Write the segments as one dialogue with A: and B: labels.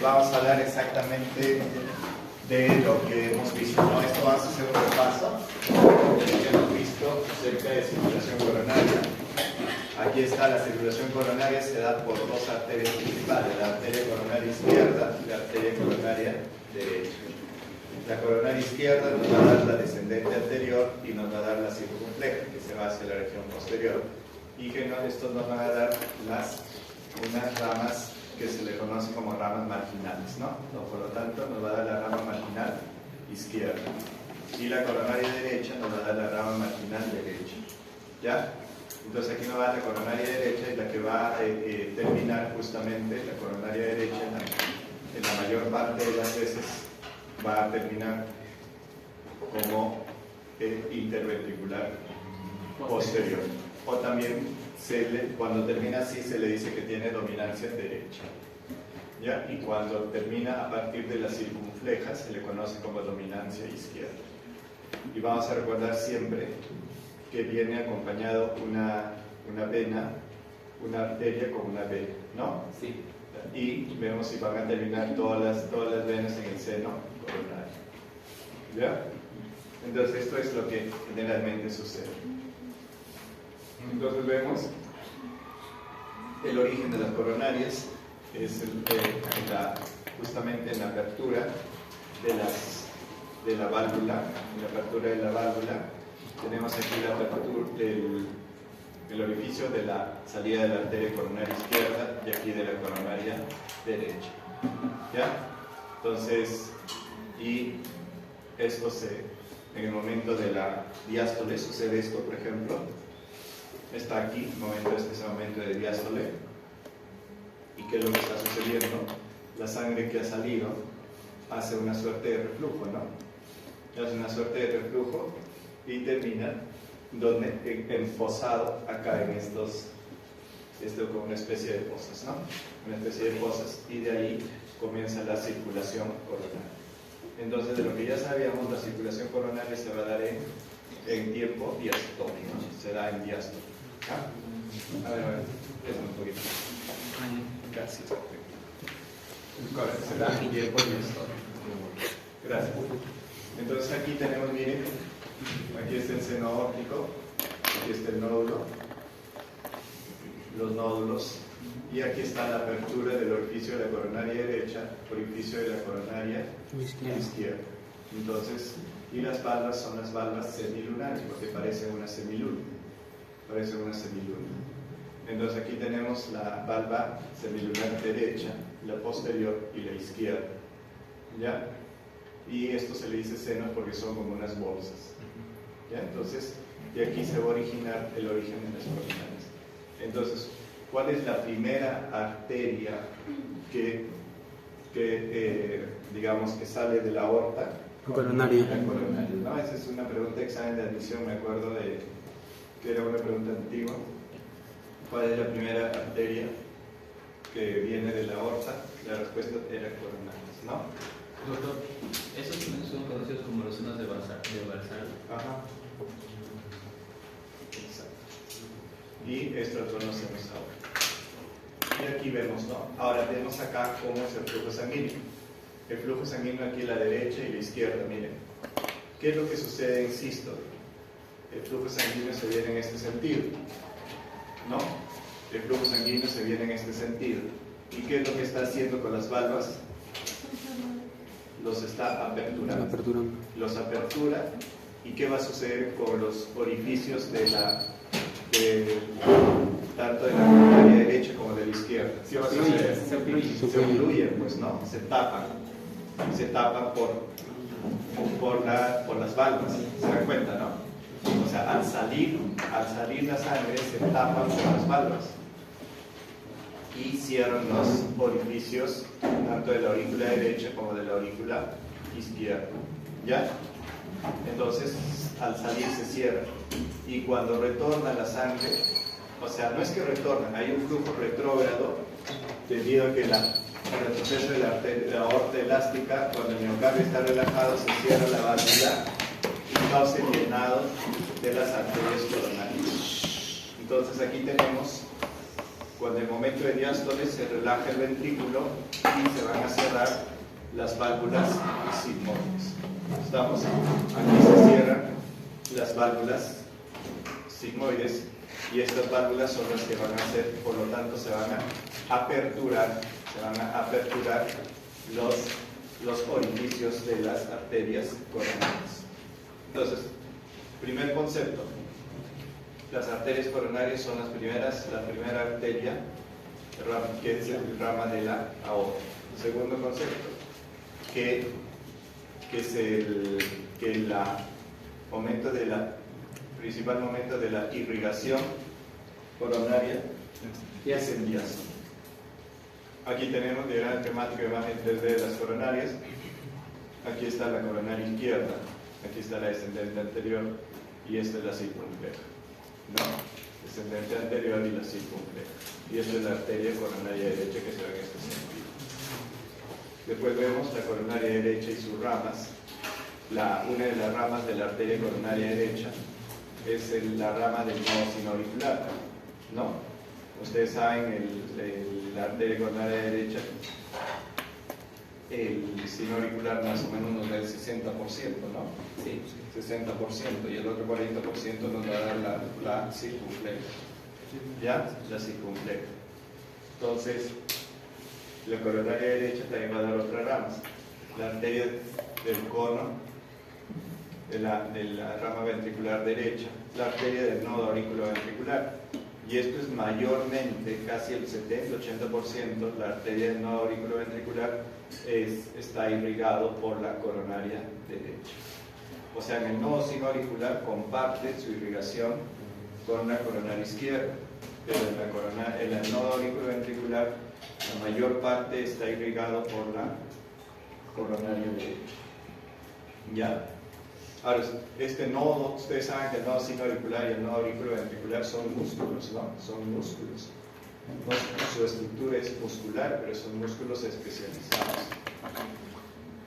A: vamos a hablar exactamente de lo que hemos visto, ¿no? Esto vamos a hacer un repaso de lo que hemos visto acerca de circulación coronaria. Aquí está la circulación coronaria, se da por dos arterias principales, la arteria coronaria izquierda y la arteria coronaria derecha. La coronaria izquierda nos va a dar la descendente anterior y nos va a dar la circunfleja, que se va hacia la región posterior, y que estos nos van a dar unas ramas que se le conoce como ramas marginales, ¿no? Por lo tanto, nos va a dar la rama marginal izquierda. Y la coronaria derecha nos va a dar la rama marginal derecha. ¿Ya? Entonces aquí nos va a dar la coronaria derecha y la que va a terminar justamente la coronaria derecha en la mayor parte de las veces va a terminar como interventricular posterior. O también cuando termina así se le dice que tiene dominancia derecha. ¿Ya? Y cuando termina a partir de la circunfleja se le conoce como dominancia izquierda. Y vamos a recordar siempre que viene acompañado una vena, una arteria con una vena, ¿no?
B: Sí.
A: Y vemos si van a terminar todas las venas en el seno coronario. ¿Ya? Entonces esto es lo que generalmente sucede. Entonces vemos el origen de las coronarias es justamente en la apertura de la válvula, tenemos aquí la apertura del orificio de la salida de la arteria coronaria izquierda y aquí de la coronaria derecha. ¿Ya? Entonces, y esto en el momento de la diástole sucede esto, por ejemplo. Está aquí, este es el momento de diástole. ¿Y qué es lo que está sucediendo? La sangre que ha salido hace una suerte de reflujo, ¿no? Hace una suerte de reflujo y termina enfosado acá en esto como una especie de fosas, ¿no? Una especie de fosas, y de ahí comienza la circulación coronaria. Entonces, de lo que ya sabíamos, la circulación coronaria se va a dar en tiempo diastólico, ¿no? Se da en diástole. ¿Ah? A ver, eso un poquito. Gracias. Se da en tiempo diastólico. Gracias. Entonces aquí tenemos, miren, aquí está el seno óptico, aquí está el nódulo, los nódulos, y aquí está la apertura del orificio de la coronaria derecha, orificio de la coronaria izquierda. Entonces, y las valvas son las valvas semilunares, porque parecen una semiluna. Entonces aquí tenemos la valva semilunar derecha, la posterior y la izquierda. ¿Ya? Y esto se le dice senos porque son como unas bolsas. ¿Ya? Entonces, de aquí se va a originar el origen de las coronarias. Entonces, ¿cuál es la primera arteria que digamos que sale de la aorta?
C: Coronaria.
A: La coronaria, ¿no? Esa es una pregunta de examen de admisión, me acuerdo que era una pregunta antigua. ¿Cuál es la primera arteria que viene de la aorta? La respuesta era coronarias, ¿no?
B: Doctor, esos son conocidos como los senos de Balzar.
A: Ajá. Exacto. Y esto lo conocemos ahora. Y aquí vemos, ¿no? Ahora vemos acá cómo es el flujo sanguíneo. El flujo sanguíneo aquí a la derecha y la izquierda, miren. ¿Qué es lo que sucede en sístole? El flujo sanguíneo se viene en este sentido, ¿no? El flujo sanguíneo se viene en este sentido. ¿Y qué es lo que está haciendo con las valvas? Los está aperturando. Los apertura. ¿Y qué va a suceder con los orificios tanto de la coronaria derecha como de la izquierda? ¿Sí va a suceder? Se obstruyen, pues, ¿no? Se tapan por las valvas. ¿Se dan cuenta, no? O sea, al salir la sangre se tapan por las valvas y cierran los orificios tanto de la aurícula derecha como de la aurícula izquierda. ¿Ya? Entonces, al salir se cierra. Y cuando retorna la sangre, o sea, no es que retorna, hay un flujo retrógrado debido a que el retroceso de la aorta elástica, cuando el miocardio está relajado, se cierra la válvula y causa el llenado de las arterias coronarias. Entonces aquí tenemos Cuando en el momento de diástole se relaja el ventrículo y se van a cerrar las válvulas sigmoides. ¿Estamos? Aquí se cierran las válvulas sigmoides y estas válvulas son las que van a hacer, por lo tanto se van a aperturar los orificios de las arterias coronarias. Entonces, primer concepto, las arterias coronarias son la primera arteria que es el rama de la aorta. Segundo concepto, que el principal momento de la irrigación coronaria es el diástole. Aquí tenemos el diagrama esquemático de imagen 3D de las coronarias. Aquí está la coronaria izquierda, aquí está la descendente anterior y esta es la circunfleja. ¿No? Descendente anterior y la circunfleja. Y esta es la arteria coronaria derecha que se ve en este sentido. Después vemos la coronaria derecha y sus ramas. Una de las ramas de la arteria coronaria derecha es la rama del nodo sinoauricular, ¿no? Ustedes saben, la arteria coronaria derecha, el sinoauricular más o menos nos da el 60%, ¿no? Sí. 60%, y el otro 40% nos va a dar la circunfleja. ¿Ya? La circunfleja. Entonces, la coronaria derecha también va a dar otras ramas. La arteria del cono, de la rama ventricular derecha, la arteria del nodo auriculoventricular. Y esto es mayormente, casi el 70-80%, la arteria del nodo auriculoventricular está irrigado por la coronaria derecha. O sea, en el nodo sinoauricular comparte su irrigación con la coronaria izquierda, pero en el nodo auriculoventricular la mayor parte está irrigado por la coronaria derecha. ¿Ya? Ahora, este nodo, ustedes saben que el nodo sinoauricular y el nodo auriculoventricular son músculos, ¿no? Son músculos. Su estructura es muscular, pero son músculos especializados.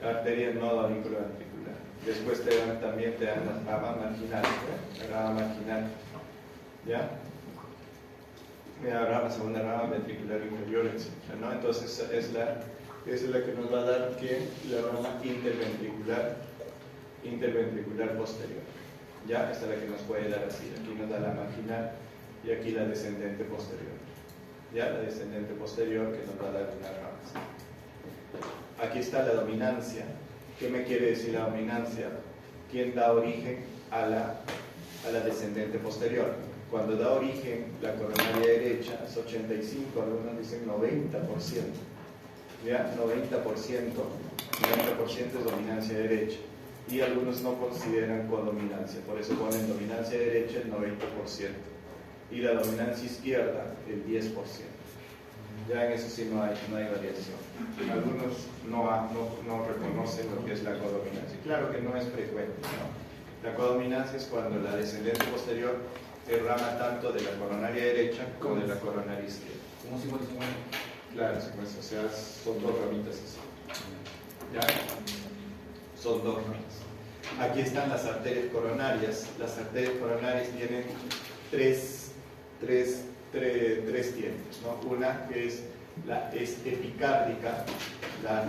A: La arteria del nodo auriculoventricular. Después también te dan la rama marginal, ¿eh? La rama marginal. ¿Ya? La segunda rama ventricular inferior, etc., ¿no? Entonces, esa es la que nos va a dar que la rama interventricular posterior. ¿Ya? Esta es la que nos puede dar así. Aquí nos da la marginal y aquí la descendente posterior. ¿Ya? La descendente posterior que nos va a dar una rama así. Aquí está la dominancia. ¿Qué me quiere decir la dominancia? ¿Quién da origen a la descendente posterior? Cuando da origen la coronaria derecha es 85, algunos dicen 90%. ¿Ya? 90% es dominancia derecha. Y algunos no consideran codominancia, por eso ponen dominancia derecha el 90%. Y la dominancia izquierda el 10%. Ya en eso sí no hay variación. Algunos no reconocen lo que es la codominancia. Claro que no es frecuente, ¿no? La codominancia es cuando la descendente posterior derrama tanto de la coronaria derecha como de la coronaria izquierda.
B: ¿Cómo 50-50?
A: Claro, o sea, son dos ramitas así. ¿Ya? Son dos ramas. Aquí están las arterias coronarias. Las arterias coronarias tienen tres tiempos, ¿no? Una que es epicárdica, la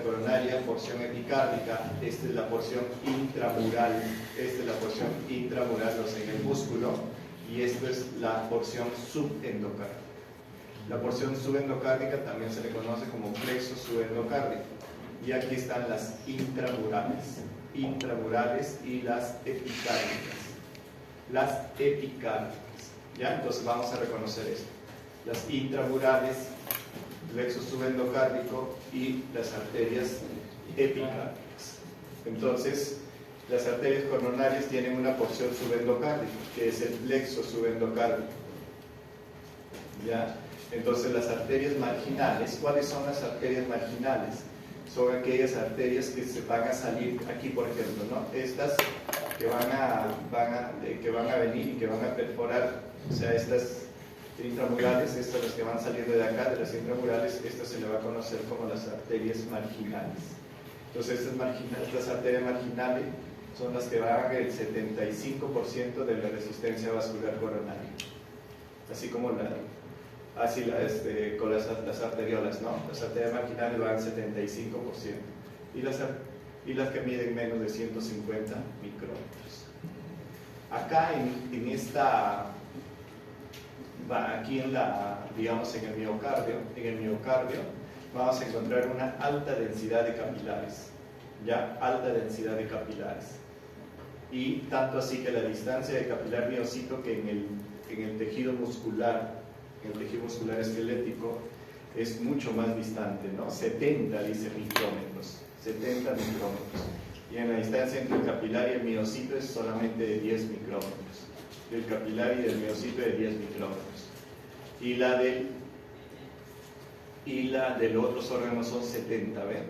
A: coronaria, porción epicárdica. Esta es la porción intramural, o sea, en el músculo, y esta es la porción subendocárdica. La porción subendocárdica también se le conoce como plexo subendocárdico. Y aquí están las intramurales y las epicárdicas. ¿Ya? Entonces vamos a reconocer esto. Las intramurales, plexo subendocárdico y las arterias epicárdicas. Entonces, las arterias coronarias tienen una porción subendocárdica, que es el plexo subendocárdico. ¿Ya? Entonces, las arterias marginales, ¿cuáles son las arterias marginales? Son aquellas arterias que se van a salir aquí, por ejemplo, ¿no? Estas que van a venir y que van a perforar, o sea, estas intramurales, estas las que van saliendo de acá, de las intramurales, estas se le va a conocer como las arterias marginales. Entonces, estas arterias marginales son las que van a el 75% de la resistencia vascular coronaria, así como así con las arteriolas, ¿no? Las arterias marginales van al 75%. Y las que miden menos de 150 micrómetros. Acá digamos en el miocardio vamos a encontrar una alta densidad de capilares, ya, alta densidad de capilares. Y tanto así que la distancia de capilar miocito que en el tejido muscular esquelético es mucho más distante, ¿no? 70, dice, micrómetros. 70 micrómetros. Y en la distancia entre el capilar y el miocito es solamente de 10 micrómetros. Del capilar y del miocito de 10 micrómetros. Y la de los otros órganos son 70, ¿ven?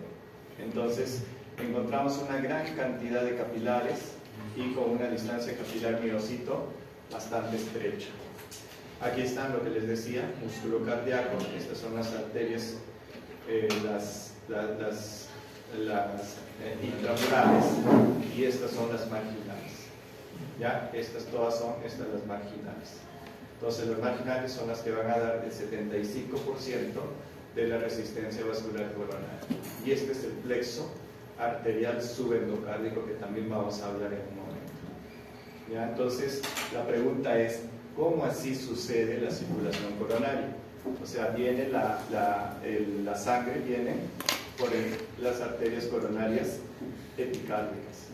A: Entonces, encontramos una gran cantidad de capilares y con una distancia capilar-miocito bastante estrecha. Aquí están lo que les decía, músculo cardíaco. Estas son las arterias, las intramurales, y estas son las marginales. ¿Ya? Estas las marginales. Entonces las marginales son las que van a dar el 75% de la resistencia vascular coronaria. Y este es el plexo arterial subendocárdico, que también vamos a hablar en un momento. ¿Ya? Entonces la pregunta es, ¿cómo así sucede la circulación coronaria? O sea, viene la sangre viene por las arterias coronarias epicárdicas.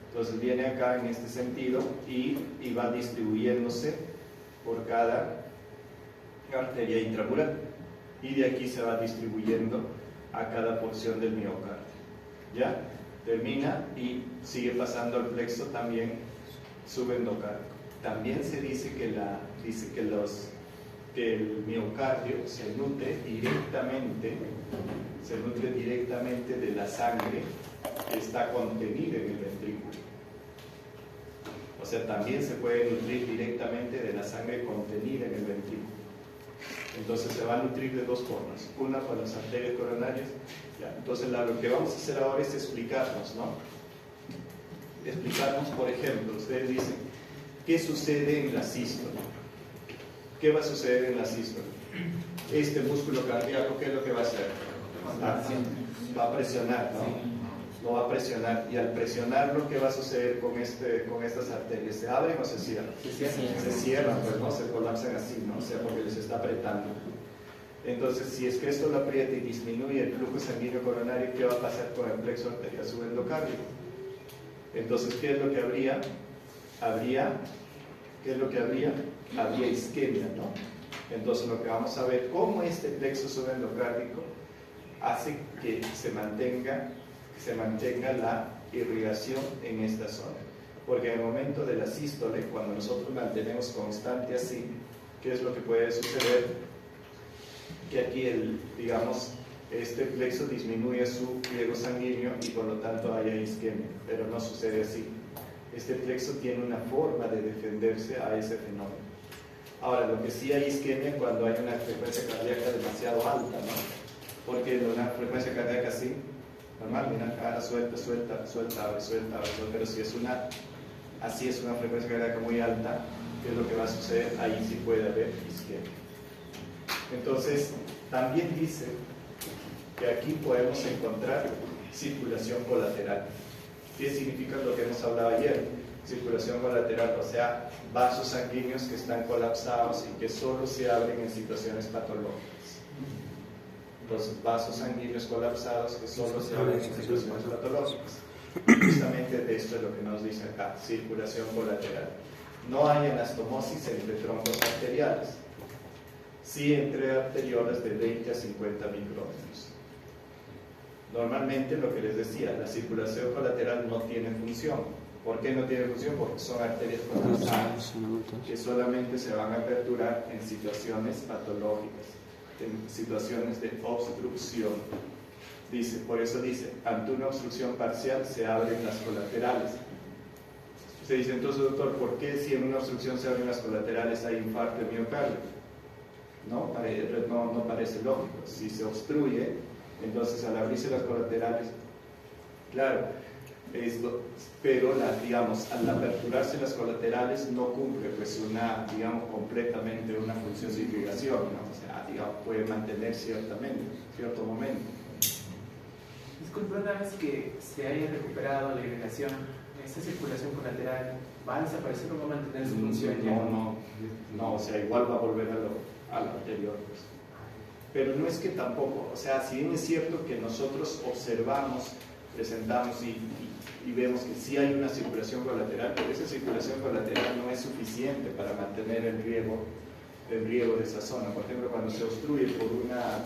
A: Entonces viene acá en este sentido y va distribuyéndose por cada arteria intramural, y de aquí se va distribuyendo a cada porción del miocardio. ¿Ya? Termina y sigue pasando al plexo también subendocárdico. También se dice que el miocardio se nutre directamente de la sangre que está contenida en el ventrículo. O sea, también se puede nutrir directamente de la sangre contenida en el ventrículo. Entonces se va a nutrir de dos formas. Una por las arterias coronarias. ¿Ya? Entonces lo que vamos a hacer ahora es explicarnos, ¿no? Explicarnos, por ejemplo, ustedes dicen, ¿qué sucede en la sístole? ¿Qué va a suceder en la sístole? Este músculo cardíaco, ¿qué es lo que va a hacer? Va a presionar, ¿no? Lo va a presionar, y al presionarlo, ¿qué va a suceder con estas arterias? ¿Se abren o se cierran? Se cierran, pues, ¿no? Se colapsan así, ¿no? O sea, porque les está apretando. Entonces, si es que esto lo aprieta y disminuye el flujo sanguíneo coronario, ¿qué va a pasar con el plexo arterial subendocárdico? Entonces, ¿qué es lo que habría? Habría isquemia, ¿no? Entonces, lo que vamos a ver, cómo este plexo subendocárdico hace que se mantenga la irrigación en esta zona. Porque en el momento de la sístole, cuando nosotros mantenemos constante así, ¿qué es lo que puede suceder? Que aquí este plexo disminuye su pliego sanguíneo y por lo tanto haya isquemia, pero no sucede así. Este plexo tiene una forma de defenderse a ese fenómeno. Ahora, lo que sí hay isquemia cuando hay una frecuencia cardíaca demasiado alta, ¿no? Porque una frecuencia cardíaca así, normal, mira, cara suelta, abre, pero si es una frecuencia cardíaca muy alta, ¿qué es lo que va a suceder? Ahí sí puede haber isquemia. Entonces, también dice que aquí podemos encontrar circulación colateral. ¿Qué significa lo que hemos hablado ayer? Circulación colateral, o sea, vasos sanguíneos que están colapsados y que solo se abren en situaciones patológicas. Los vasos sanguíneos colapsados que solo se abren en situaciones patológicas. Justamente de esto es lo que nos dice acá, circulación colateral. No hay anastomosis entre troncos arteriales, sí entre arteriolas de 20 a 50 micrómetros. Normalmente, lo que les decía, la circulación colateral no tiene función. ¿Por qué no tiene función? Porque son arterias colapsadas que solamente se van a aperturar en situaciones patológicas, en situaciones de obstrucción. Por eso dice, ante una obstrucción parcial se abren las colaterales. Se dice entonces, doctor, ¿por qué si en una obstrucción se abren las colaterales hay infarto de miocardio? No parece lógico. Si se obstruye, entonces al abrirse las colaterales, claro, pero digamos, al aperturarse las colaterales no cumple pues digamos, completamente una función de irrigación, ¿no? O sea, digamos, puede mantener cierto momento.
C: Disculpe, una vez que se haya recuperado la irrigación, ¿esta circulación colateral va a desaparecer o va a mantener su función?
A: No, o sea, igual va a volver a lo anterior, pues. Pero no es que tampoco, o sea, si bien es cierto que nosotros observamos, presentamos y vemos que sí hay una circulación colateral, pero esa circulación colateral no es suficiente para mantener el riego de esa zona. Por ejemplo, cuando se obstruye por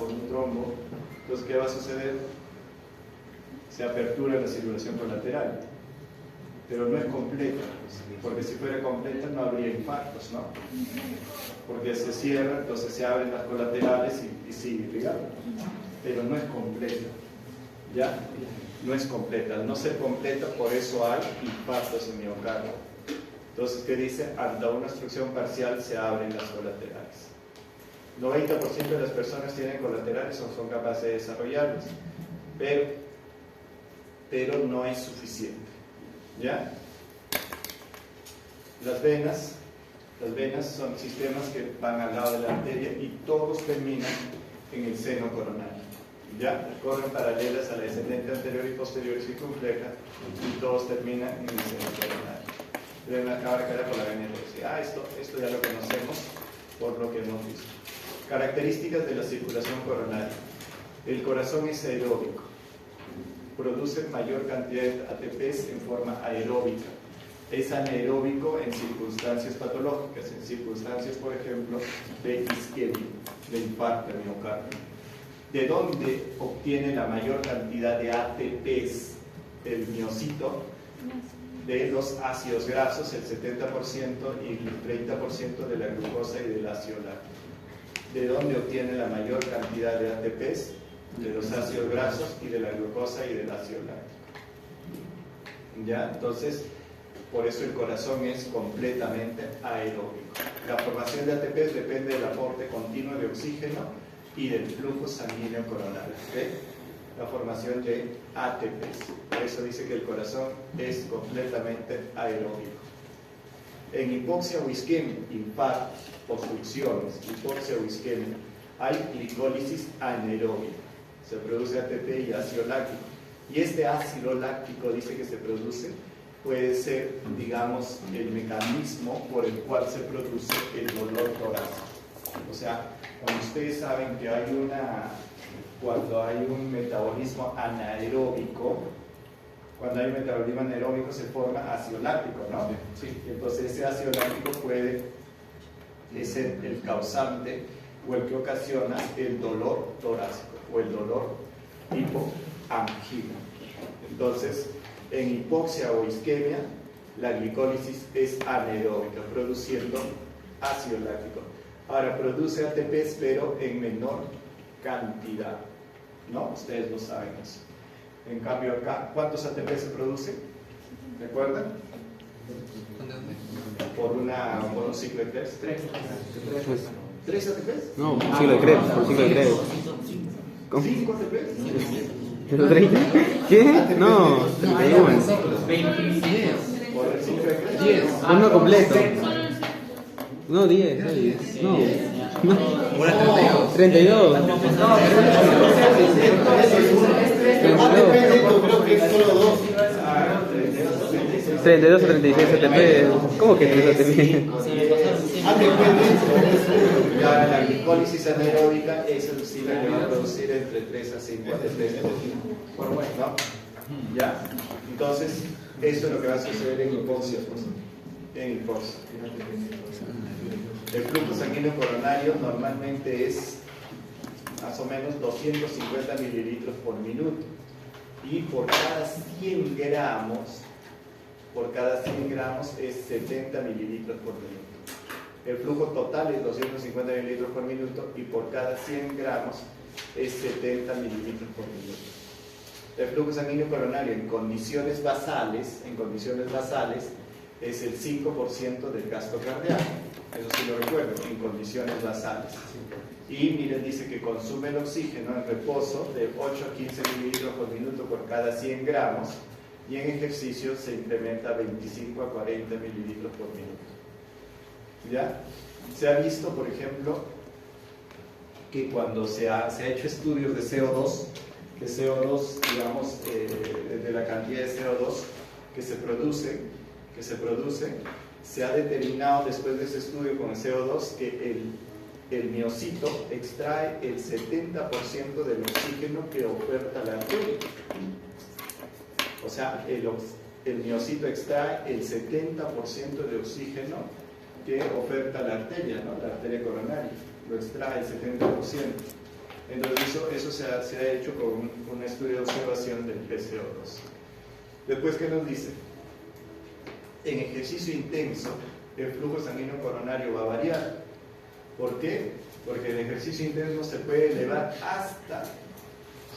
A: un trombo, entonces ¿qué va a suceder? Se apertura la circulación colateral, pero no es completa, porque si fuera completa no habría infartos, ¿no? Porque se cierra, entonces se abren las colaterales y sigue irrigando, pero no es completa, ¿ya? No es completa. Al no ser completa, por eso hay infartos en miocardio. Entonces, ¿qué dice? Ante una obstrucción parcial se abren las colaterales. 90% de las personas tienen colaterales o son capaces de desarrollarlas, pero no es suficiente, ¿ya? Las venas son sistemas que van al lado de la arteria y todos terminan en el seno coronario, ¿ya? Corren paralelas a la descendente anterior y posterior circunfleja y todos terminan en el seno coronario. Deben acabar por la vena y esto ya lo conocemos por lo que hemos visto. Características de la circulación coronaria. El corazón es aeróbico, produce mayor cantidad de ATPs en forma aeróbica. Es anaeróbico en circunstancias patológicas, en circunstancias, por ejemplo, de isquemia, de infarto de miocardio. ¿De dónde obtiene la mayor cantidad de ATPs el miocito? De los ácidos grasos, el 70% y el 30% de la glucosa y del ácido láctico. ¿De dónde obtiene la mayor cantidad de ATPs? De los ácidos grasos y de la glucosa y del ácido láctico. ¿Ya? Entonces, por eso el corazón es completamente aeróbico. La formación de ATPs depende del aporte continuo de oxígeno y del flujo sanguíneo coronario. ¿Okay? La formación de ATPs. Por eso dice que el corazón es completamente aeróbico. En hipoxia o isquemia, infartos, obstrucciones, hipoxia o isquemia, hay glicólisis anaeróbica. Se produce ATP y ácido láctico. Y este ácido láctico, dice que se produce, puede ser, digamos, el mecanismo por el cual se produce el dolor torácico. O sea, cuando ustedes saben que cuando hay un metabolismo anaeróbico, se forma ácido láctico, ¿no? Sí. Entonces ese ácido láctico puede ser el causante o el que ocasiona el dolor torácico o el dolor hipoangina. Entonces, en hipoxia o isquemia, la glicólisis es anaeróbica, produciendo ácido láctico. Ahora, produce ATPs, pero en menor cantidad, ¿no? Ustedes lo saben eso. En cambio acá, ¿cuántos ATPs se producen? ¿Recuerdan? Por un ciclo de Krebs. ¿3 ATPs?
D: No, ciclo de Krebs, por ciclo de Krebs.
A: ¿5 ATPs?
D: ¿30? ¿Qué? No, 31.
A: ¿Por el ciclo de Krebs?
D: Uno completo. No, 10. No. 32. 32 o 36 ATP. ¿Cómo que 3 ATP?
A: La glicólisis anaeróbica es la que va a producir entre 3 a 5 ATP por bueno, ¿no? ¿Ya? Entonces, esto es lo que va a suceder en hipoxia. El flujo sanguíneo coronario normalmente es más o menos 250 mililitros por minuto y por cada 100 gramos es 70 mililitros por minuto. El flujo total es 250 mililitros por minuto y por cada 100 gramos es 70 mililitros por minuto. El flujo sanguíneo coronario en condiciones basales es el 5% del gasto cardíaco. Eso sí lo recuerdo, en condiciones basales. Y miren, dice que consume el oxígeno en reposo de 8 a 15 mililitros por minuto por cada 100 gramos y en ejercicio se incrementa 25 a 40 mililitros por minuto. ¿Ya? Se ha visto, por ejemplo, que cuando se ha hecho estudios de CO2, que CO2, digamos, de la cantidad de CO2 que se produce, se ha determinado después de ese estudio con el CO2 que el miocito extrae el 70% del oxígeno que oferta la arteria. O sea, el miocito extrae el 70% de oxígeno que oferta la arteria, ¿no? La arteria coronaria, lo extrae el 70%. Entonces eso se ha hecho con un estudio de observación del PCO2. Después, ¿qué nos dice? En ejercicio intenso, el flujo sanguíneo coronario va a variar. ¿Por qué? Porque el ejercicio intenso se puede elevar hasta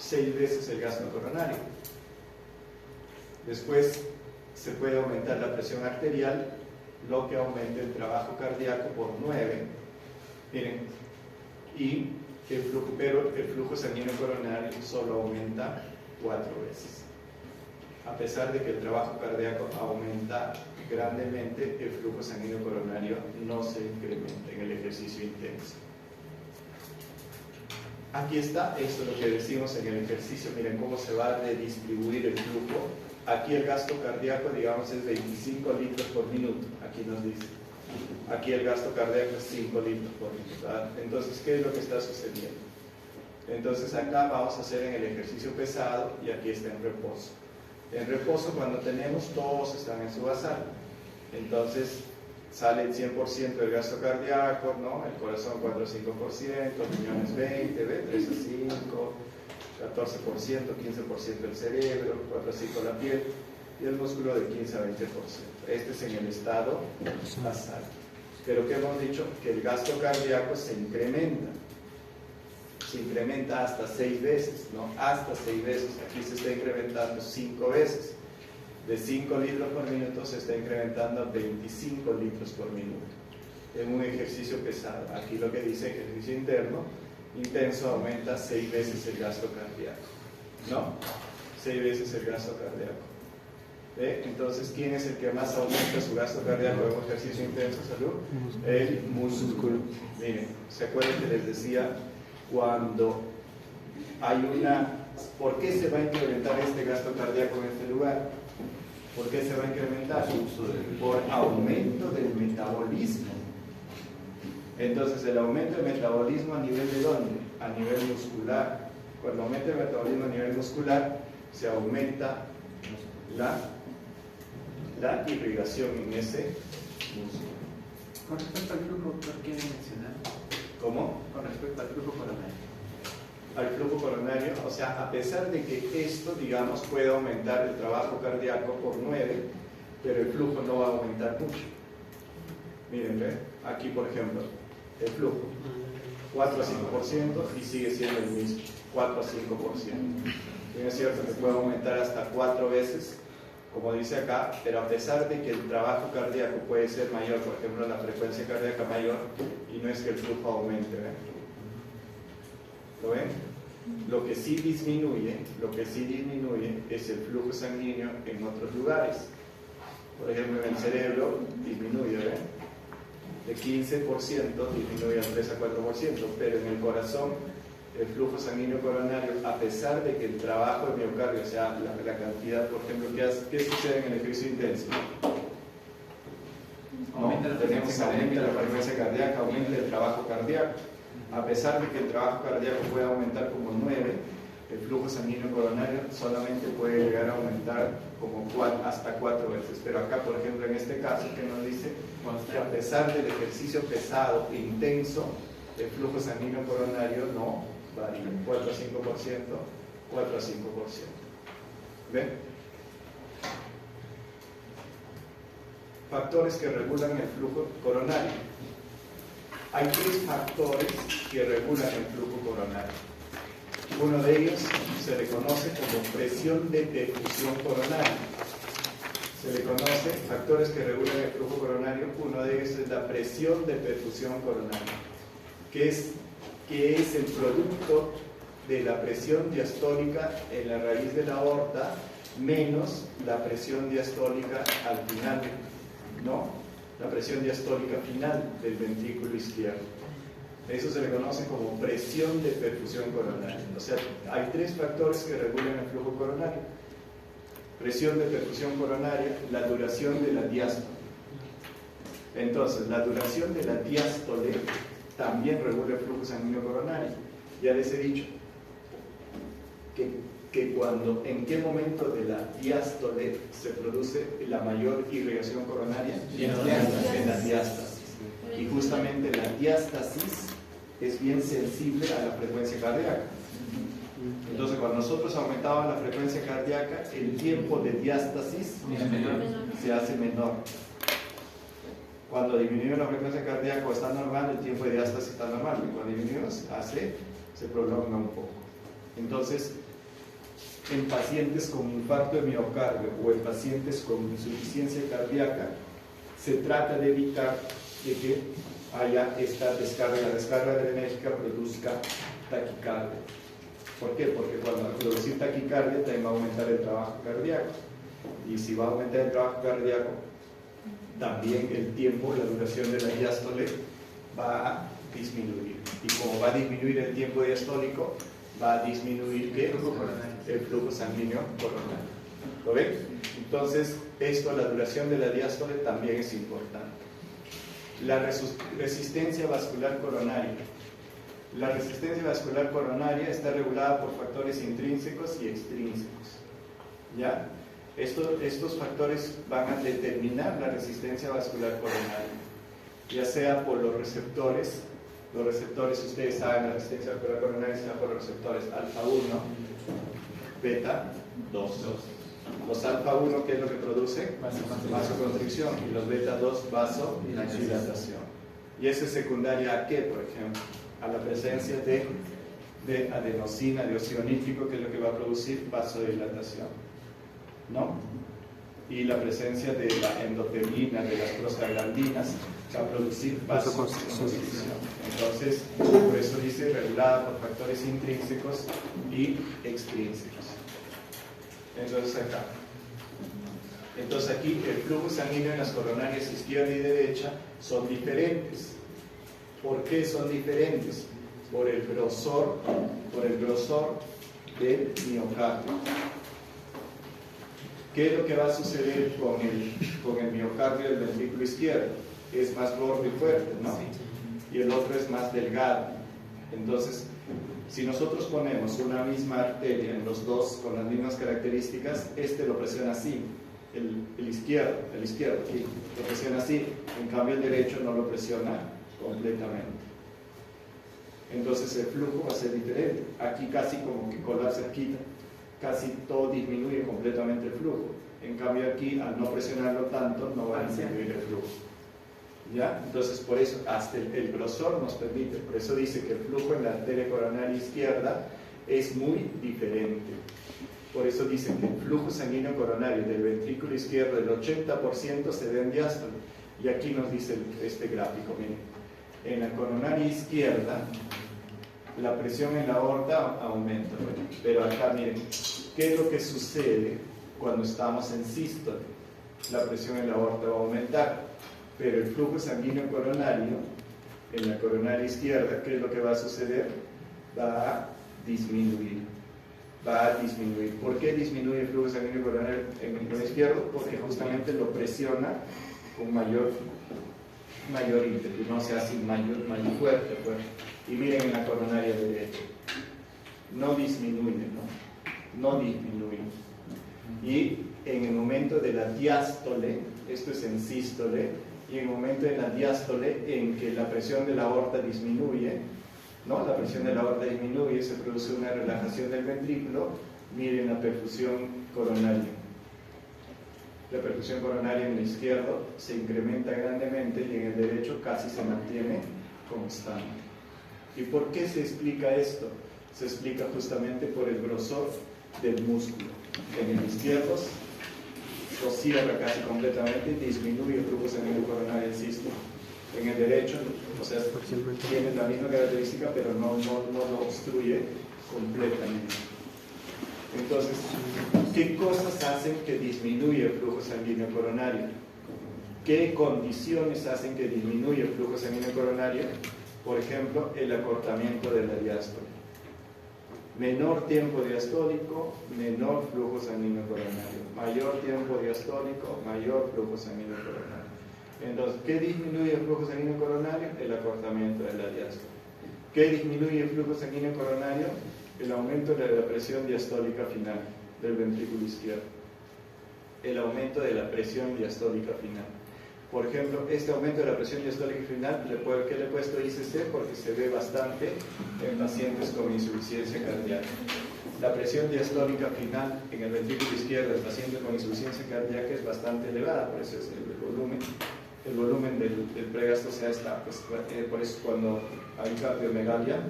A: 6 veces el gasto coronario. Después se puede aumentar la presión arterial, lo que aumenta el trabajo cardíaco por 9. Miren, y pero el flujo sanguíneo coronario solo aumenta 4 veces. A pesar de que el trabajo cardíaco aumenta grandemente, el flujo sanguíneo coronario no se incrementa en el ejercicio intenso. Aquí está, esto es lo que decimos en el ejercicio. Miren cómo se va a redistribuir el flujo. Aquí el gasto cardíaco, digamos, es 25 litros por minuto. Aquí nos dice. Aquí el gasto cardíaco es 5 litros por minuto, ¿verdad? Entonces, ¿qué es lo que está sucediendo? Entonces acá vamos a hacer en el ejercicio pesado y aquí está en reposo. En reposo, cuando tenemos, todos están en su basal. Entonces sale el 100% del gasto cardíaco, ¿no? El corazón 4 a 5%, riñones 20, ¿ve? 3 a 5, 14%, 15% el cerebro, 4 a 5 la piel y el músculo de 15 a 20%. Este es en el estado basal. Pero ¿qué hemos dicho? Que el gasto cardíaco se incrementa hasta 6 veces, ¿no? Hasta 6 veces. Aquí se está incrementando 5 veces. De 5 litros por minuto se está incrementando a 25 litros por minuto en un ejercicio pesado. Aquí lo que dice ejercicio intenso aumenta 6 veces el gasto cardíaco, ¿no? 6 veces el gasto cardíaco. ¿Ve? Entonces, ¿quién es el que más aumenta su gasto cardíaco en un ejercicio intenso? ¿Salud? El músculo. Miren, ¿se acuerdan que les decía cuando hay ¿por qué se va a incrementar este gasto cardíaco en este lugar? ¿Por qué se va a incrementar? Por aumento del metabolismo. Entonces, el aumento del metabolismo ¿a nivel de dónde? A nivel muscular. Cuando aumenta el metabolismo a nivel muscular, se aumenta la irrigación en ese músculo.
C: Con respecto al flujo, ¿por qué mencionar?
A: ¿Cómo?
C: Con respecto al flujo coronario.
A: Al flujo coronario, o sea, a pesar de que esto, digamos, puede aumentar el trabajo cardíaco por 9, pero el flujo no va a aumentar mucho. Miren, ¿ve? Aquí, por ejemplo, el flujo, 4 a 5% y sigue siendo el mismo, 4 a 5%. Bien, es cierto que puede aumentar hasta 4 veces, como dice acá, pero a pesar de que el trabajo cardíaco puede ser mayor, por ejemplo, la frecuencia cardíaca mayor, y no es que el flujo aumente, ¿ve? ¿Lo ven? Lo que sí disminuye es el flujo sanguíneo en otros lugares. Por ejemplo, en el cerebro disminuye, ¿ven? De 15% disminuye al 3 a 4%, pero en el corazón el flujo sanguíneo coronario, a pesar de que el trabajo de miocardio, o sea, la cantidad, por ejemplo, ¿qué sucede en el ejercicio intenso? Aumenta la frecuencia cardíaca, aumenta el trabajo cardíaco. A pesar de que el trabajo cardíaco puede aumentar como 9, el flujo sanguíneo coronario solamente puede llegar a aumentar como hasta 4 veces. Pero acá, por ejemplo, en este caso, que nos dice que a pesar del ejercicio pesado e intenso, el flujo sanguíneo coronario no varía, 4 a 5%, 4 a 5%. ¿Ven? Factores que regulan el flujo coronario. Hay 3 factores que regulan el flujo coronario. Uno de ellos se le conoce como presión de perfusión coronaria. Se le conoce factores que regulan el flujo coronario. Uno de ellos es la presión de perfusión coronaria, que es el producto de la presión diastólica en la raíz de la aorta menos la presión diastólica al final, ¿no? La presión diastólica final del ventrículo izquierdo. Eso se le conoce como presión de perfusión coronaria. O sea, hay tres factores que regulan el flujo coronario: presión de perfusión coronaria, la duración de la diástole. Entonces, la duración de la diástole también regula el flujo sanguíneo coronario. Ya les he dicho que cuando, en qué momento de la diástole se produce la mayor irrigación coronaria, en la diástasis. Y justamente la diástasis es bien sensible a la frecuencia cardíaca. Entonces, cuando nosotros aumentábamos la frecuencia cardíaca, el tiempo de diástasis se hace menor. Cuando disminuimos la frecuencia cardíaca o está normal, el tiempo de diástasis está normal. Y cuando disminuimos, se prolonga un poco. Entonces, en pacientes con infarto de miocardio o en pacientes con insuficiencia cardíaca, se trata de evitar de que haya esta descarga. La descarga adrenérgica produzca taquicardia. ¿Por qué? Porque cuando al producir taquicardia también va a aumentar el trabajo cardíaco. Y si va a aumentar el trabajo cardíaco, también el tiempo, la duración de la diástole va a disminuir. Y como va a disminuir el tiempo diastólico, va a disminuir el flujo sanguíneo coronario. ¿Lo ven? Entonces, la duración de la diástole también es importante. La resistencia vascular coronaria. La resistencia vascular coronaria está regulada por factores intrínsecos y extrínsecos. ¿Ya? Estos factores van a determinar la resistencia vascular coronaria, ya sea por los receptores. Los receptores, ustedes saben, la resistencia vascular coronaria se da por los receptores alfa 1, beta 2. Los alfa 1, ¿qué es lo que produce? Vasoconstricción, y los beta 2, vasodilatación. ¿Y eso es secundaria a qué, por ejemplo? A la presencia de adenosina, de óxido nítrico, que es lo que va a producir vasodilatación, ¿no? Y la presencia de la endotelina, de las prostaglandinas, va a producir vasoconstricción. Entonces, por eso dice regulada por factores intrínsecos y extrínsecos. Entonces aquí el flujo sanguíneo en las coronarias izquierda y derecha son diferentes. ¿Por qué son diferentes? Por el grosor del miocardio. ¿Qué es lo que va a suceder con el miocardio del ventrículo izquierdo? Es más gordo y fuerte, ¿no? Y el otro es más delgado. Entonces, si nosotros ponemos una misma arteria en los dos con las mismas características, lo presiona así, el izquierdo aquí, lo presiona así, en cambio el derecho no lo presiona completamente. Entonces el flujo va a ser diferente. Aquí casi como que colapsa aquí, casi todo disminuye completamente el flujo. En cambio aquí, al no presionarlo tanto, no va a disminuir el flujo. ¿Ya? Entonces por eso hasta el grosor nos permite, por eso dice que el flujo en la arteria coronaria izquierda es muy diferente. Por eso dice que el flujo sanguíneo coronario del ventrículo izquierdo, el 80% se da en diástole. Y aquí nos dice este gráfico, miren, en la coronaria izquierda la presión en la aorta aumenta, pero acá miren, ¿qué es lo que sucede cuando estamos en sístole? La presión en la aorta va a aumentar, pero el flujo sanguíneo coronario en la coronaria izquierda, ¿qué es lo que va a suceder? Va a disminuir. ¿Por qué disminuye el flujo sanguíneo coronario en el lado izquierdo? Porque justamente lo presiona con mayor ímpetu, no se hace mayor fuerte. Y miren en la coronaria derecha, no disminuye. Y en el momento de la diástole, esto es en sístole, y en el momento de la diástole en que la presión de la aorta disminuye, ¿no? La presión de la aorta disminuye, se produce una relajación del ventrículo. Miren la perfusión coronaria. La perfusión coronaria en el izquierdo se incrementa grandemente y en el derecho casi se mantiene constante. ¿Y por qué se explica esto? Se explica justamente por el grosor del músculo. En el izquierdo lo cierra casi completamente y disminuye el flujo sanguíneo coronario del sístole. En el derecho, o sea, tiene la misma característica, pero no lo obstruye completamente. Entonces, ¿Qué cosas hacen que disminuya el flujo sanguíneo coronario? ¿Qué condiciones hacen que disminuya el flujo sanguíneo coronario? Por ejemplo, el acortamiento de la diástole. Menor tiempo diastólico, menor flujo sanguíneo coronario. Mayor tiempo diastólico, mayor flujo sanguíneo coronario. Entonces, ¿qué disminuye el flujo sanguíneo coronario? El acortamiento de la diástole. ¿Qué disminuye el flujo sanguíneo coronario? El aumento de la presión diastólica final del ventrículo izquierdo. El aumento de la presión diastólica final. Por ejemplo, este aumento de la presión diastólica final, ¿qué le he puesto ICC? Porque se ve bastante en pacientes con insuficiencia cardíaca. La presión diastólica final en el ventrículo izquierdo del paciente con insuficiencia cardíaca es bastante elevada, por eso es el volumen del pregasto se está, pues, por eso cuando hay cardiomegalia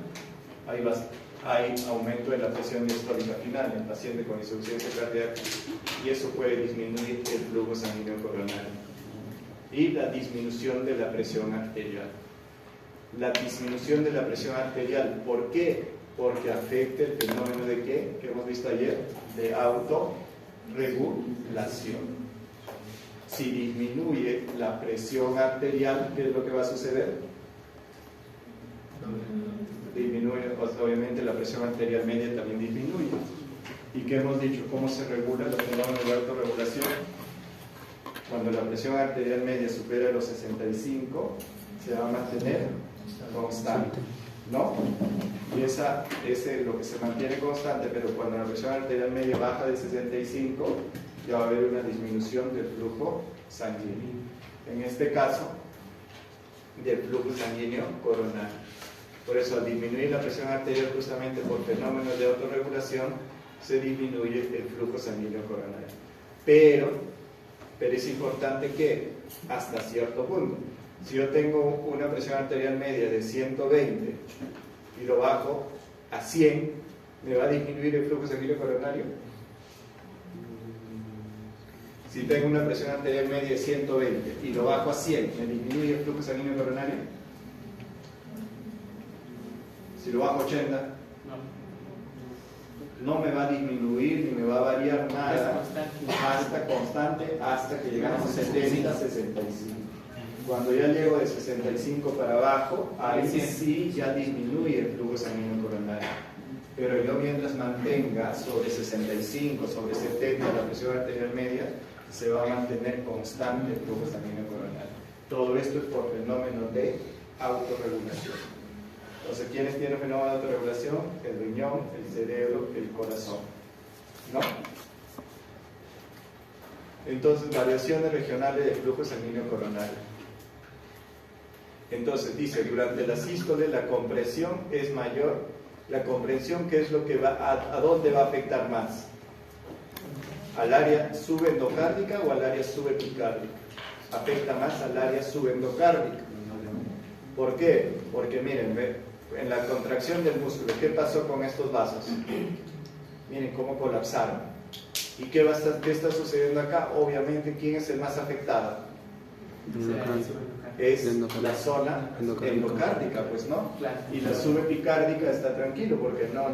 A: hay aumento de la presión diastólica final en el paciente con insuficiencia cardíaca, y eso puede disminuir el flujo sanguíneo coronario. Y la disminución de la presión arterial. La disminución de la presión arterial, ¿por qué? Porque afecta el fenómeno de ¿qué? Que hemos visto ayer, de autorregulación. Si disminuye la presión arterial, ¿qué es lo que va a suceder? Disminuye, obviamente la presión arterial media también disminuye. ¿Y qué hemos dicho? ¿Cómo se regula los fenómenos de autorregulación? Cuando la presión arterial media supera los 65, se va a mantener constante, ¿no? Y ese es lo que se mantiene constante, pero cuando la presión arterial media baja de 65, ya va a haber una disminución del flujo sanguíneo. En este caso, del flujo sanguíneo coronario. Por eso, al disminuir la presión arterial justamente por fenómenos de autorregulación, se disminuye el flujo sanguíneo coronario. Pero es importante que hasta cierto punto, si yo tengo una presión arterial media de 120 y lo bajo a 100, ¿me va a disminuir el flujo sanguíneo coronario? Si tengo una presión arterial media de 120 y lo bajo a 100, ¿me disminuye el flujo sanguíneo coronario? Si lo bajo a 80, no me va a disminuir ni me va a variar nada hasta constante, hasta que llegamos a 70, 65. Cuando ya llego de 65 para abajo, ahí sí ya disminuye el flujo sanguíneo coronario. Pero yo mientras mantenga sobre 65, sobre 70 la presión arterial media, se va a mantener constante el flujo sanguíneo coronario. Todo esto es por fenómeno de autorregulación. Entonces, ¿quiénes tienen fenómeno de autorregulación? El riñón, el cerebro, el corazón, ¿no? Entonces, variaciones regionales del flujo sanguíneo coronario. Entonces, dice, durante la sístole la compresión es mayor. La compresión, ¿qué es lo que va, a dónde va a afectar más? ¿Al área subendocárdica o al área subepicárdica? Afecta más al área subendocárdica. ¿Por qué? Porque miren, en la contracción del músculo, ¿qué pasó con estos vasos? Miren cómo colapsaron. ¿Y qué está sucediendo acá? Obviamente, ¿quién es el más afectado? Es la zona endocárdica, pues, ¿no? Y la subepicárdica está tranquilo porque no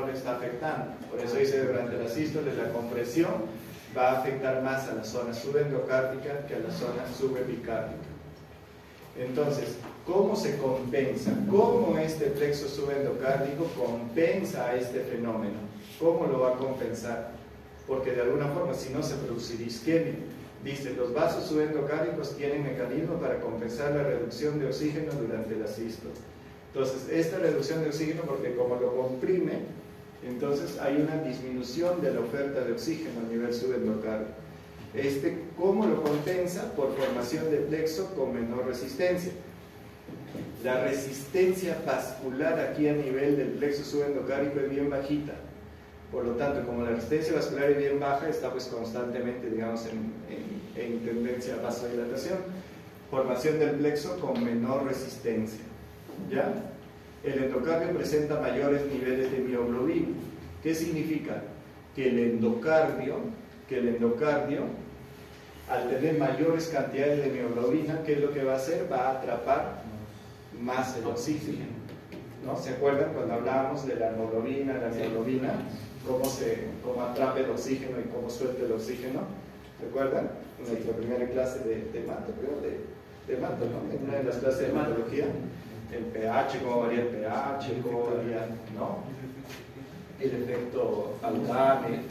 A: le está afectando. Por eso dice, durante la sístole la compresión va a afectar más a la zona subendocárdica que a la zona subepicárdica. Entonces, ¿cómo se compensa? ¿Cómo este plexo subendocárdico compensa a este fenómeno? ¿Cómo lo va a compensar? Porque de alguna forma, si no, se produciría isquemia. Dice, los vasos subendocárdicos tienen mecanismos para compensar la reducción de oxígeno durante la sístole. Entonces, esta reducción de oxígeno, porque como lo comprime, entonces hay una disminución de la oferta de oxígeno a nivel subendocárdico. ¿Cómo lo compensa? Por formación de plexo con menor resistencia. La resistencia vascular aquí a nivel del plexo subendocárdico es bien bajita. Por lo tanto, como la resistencia vascular es bien baja, está pues constantemente, digamos, en tendencia a vasodilatación. Formación del plexo con menor resistencia. ¿Ya? El endocardio presenta mayores niveles de mioglobina. ¿Qué significa? Que el endocardio, al tener mayores cantidades de mioglobina, ¿qué es lo que va a hacer? Va a atrapar más el oxígeno. ¿no? ¿Se acuerdan cuando hablábamos de la hemoglobina, cómo atrapa el oxígeno y cómo suelta el oxígeno? ¿Se acuerdan? En nuestra primera clase de mato, creo, de mato, ¿no? En una de las clases de hematología, el pH, cómo varía el pH, cómo varía, ¿no? El efecto Aldane,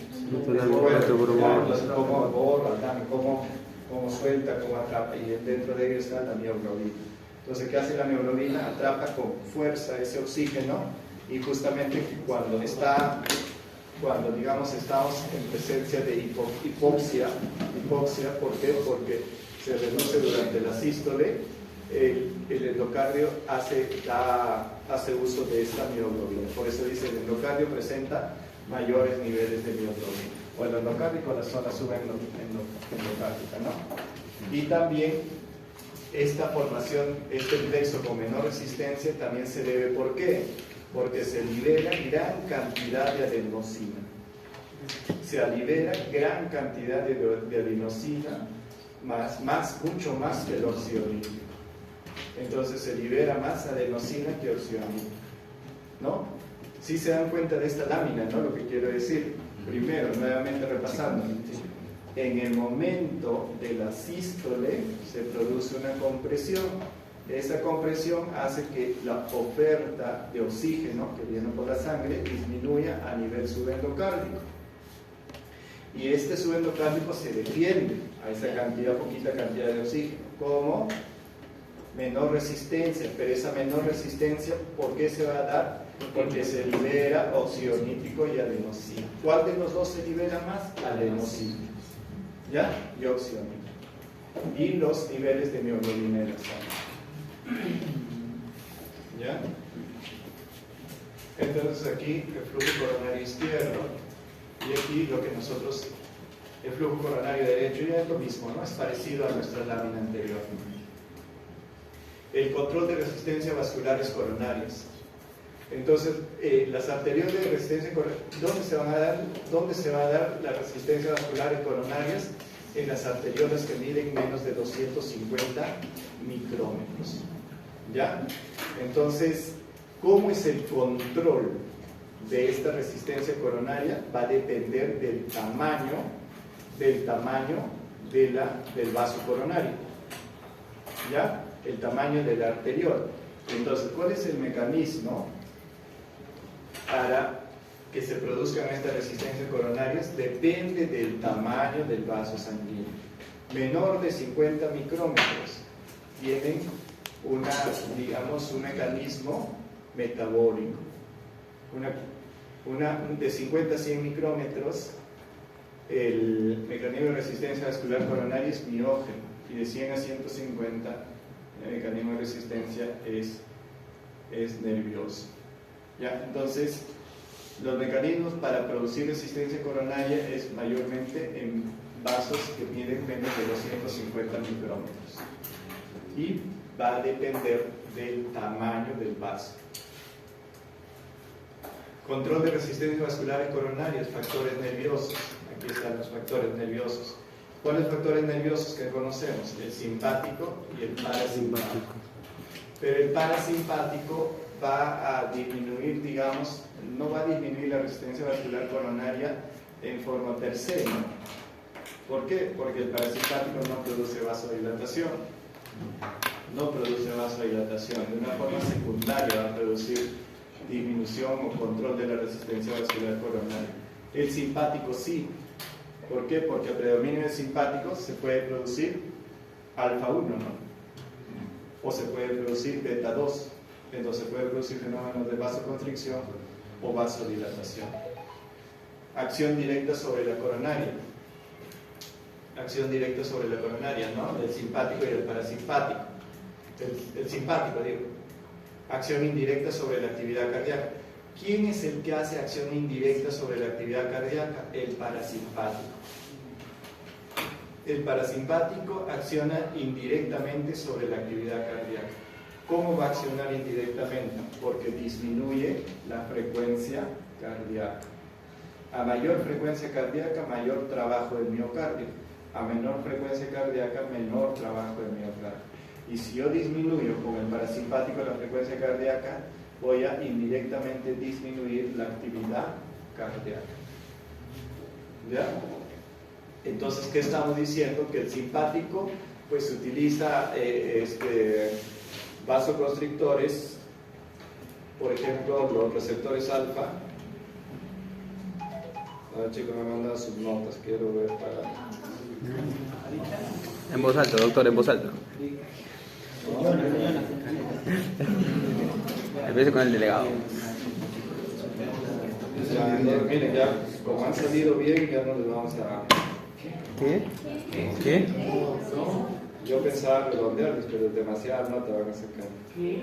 A: cómo suelta, cómo atrapa, y dentro de ello está la mioglobina. Entonces, ¿qué hace la mioglobina? Atrapa con fuerza ese oxígeno, y justamente cuando digamos estamos en presencia de hipoxia, ¿por qué? Porque se reduce durante la sístole, el endocardio hace uso de esta mioglobina. Por eso dice, el endocardio presenta mayores niveles de mioglobina. O el endocardio con la zona subendocárdica, ¿no? Y también esta formación, este plexo con menor resistencia también se debe, ¿por qué? Porque se libera gran cantidad de adenosina. Se libera gran cantidad de adenosina, mucho más que el óxido nítrico. Entonces se libera más adenosina que óxido nítrico, ¿no? Si se dan cuenta de esta lámina, ¿no? Lo que quiero decir, primero, nuevamente repasando, en el momento de la sístole se produce una compresión. Esa compresión hace que la oferta de oxígeno que viene por la sangre disminuya a nivel subendocárdico. Y este subendocárdico se defiende a esa poquita cantidad de oxígeno. ¿Cómo? Menor resistencia, pero esa menor resistencia, ¿por qué se va a dar? Porque se libera óxido nítrico y adenosina. ¿Cuál de los dos se libera más? Adenosina, ¿ya? Y óxido nítrico. Y los niveles de mioglobina en la sangre, ¿ya? Entonces aquí el flujo coronario izquierdo, y aquí lo que nosotros, el flujo coronario derecho, ya es lo mismo, ¿no? Es parecido a nuestra lámina anterior. El control de resistencia vasculares coronarias. Entonces, las arteriales de resistencia coronaria, ¿dónde se va a dar la resistencia vasculares coronarias? En las arteriolas que miden menos de 250 micrómetros. ¿Ya? Entonces, ¿cómo es el control de esta resistencia coronaria? Va a depender del tamaño del vaso coronario. ¿Ya? El tamaño de la arteriol. Entonces, ¿cuál es el mecanismo para que se produzcan estas resistencias coronarias? Depende del tamaño del vaso sanguíneo. Menor de 50 micrómetros tienen un mecanismo metabólico. De 50 a 100 micrómetros, el mecanismo de resistencia vascular coronaria es miógeno, y de 100 a 150 el mecanismo de resistencia es nervioso. ¿Ya? Entonces, los mecanismos para producir resistencia coronaria es mayormente en vasos que miden menos de 250 micrómetros. Y va a depender del tamaño del vaso. Control de resistencia vasculares coronarias, factores nerviosos. Aquí están los factores nerviosos. ¿Cuáles factores nerviosos que conocemos? El simpático y el parasimpático. Pero el parasimpático va a disminuir, digamos, no va a disminuir la resistencia vascular coronaria en forma per se, ¿no? ¿Por qué? Porque el parasimpático no produce vasodilatación. No produce vasodilatación. De una forma secundaria va a producir disminución o control de la resistencia vascular coronaria. El simpático sí. ¿Por qué? Porque a predominio del simpático se puede producir alfa 1, ¿no? O se puede producir beta 2. Entonces se puede producir fenómenos de vasoconstricción o vasodilatación. Acción directa sobre la coronaria. Acción directa sobre la coronaria, ¿no? Del simpático y del parasimpático. El simpático, digo. Acción indirecta sobre la actividad cardíaca. ¿Quién es el que hace acción indirecta sobre la actividad cardíaca? El parasimpático. El parasimpático acciona indirectamente sobre la actividad cardíaca. ¿Cómo va a accionar indirectamente? Porque disminuye la frecuencia cardíaca. A mayor frecuencia cardíaca, mayor trabajo del miocardio. A menor frecuencia cardíaca, menor trabajo del miocardio. Y si yo disminuyo con el parasimpático la frecuencia cardíaca, voy a indirectamente disminuir la actividad cardíaca. ¿Ya? Entonces, ¿qué estamos diciendo? Que el simpático pues utiliza vasoconstrictores, por ejemplo, los receptores alfa. A ver, chicos, me mandan sus notas, quiero ver para...
D: En voz alta, doctor, en voz alta. Empiece con el delegado.
A: Ya, miren, ya, como han salido bien, ya no les vamos a...
D: ¿Qué? ¿Qué?
A: Yo pensaba redondearles, pero demasiada nota van a sacar.
D: ¿Qué?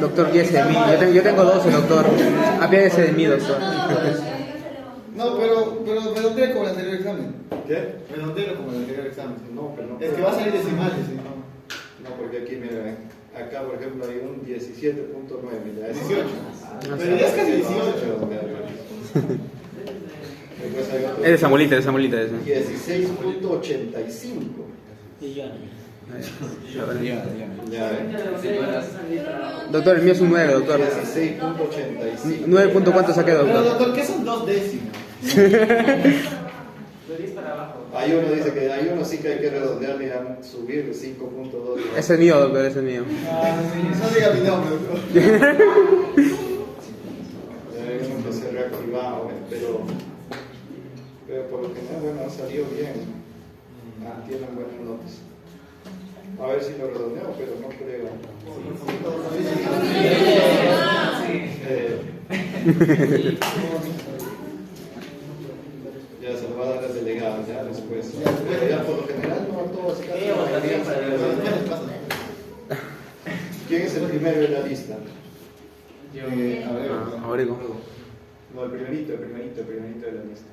D: Doctor, guíese de mí. Yo tengo 12, doctor. Apiádese de mí, doctor.
E: No, pero redondea como el anterior examen.
A: ¿Qué?
E: Redondea como el anterior examen.
A: No, pero no.
E: Es que va a salir decimales, ¿sí?
A: No, porque aquí, miren, acá por ejemplo hay un 17.9, ya es
E: 18. Pero ya es casi 18.
A: Después hay otro
D: Es de Samolita, ese.
A: 16.85. Ya,
D: Doctor, el mío es un 9, doctor.
A: 16.85.
D: 9 punto cuánto saqué,
E: Pero
D: doctor.
E: doctor, ¿qué son 2 décimas?
C: De 10 para abajo.
A: Hay uno dice que hay uno sí que hay que redondear y subir 5.2.
D: Ese es mío, doctor, ese es mío.
E: No diga mi nombre, doctor.
A: Hay uno que se reactivado, pero por lo general, bueno, ha salido bien. Tienen buenas notas. A ver si lo redondeo, pero no creo. Ya se lo va a dar al delegado, ya después. Pero ya por lo general, no a todos. ¿Quién es el primero de la lista?
D: Abrigo.
A: No, el primerito de la lista.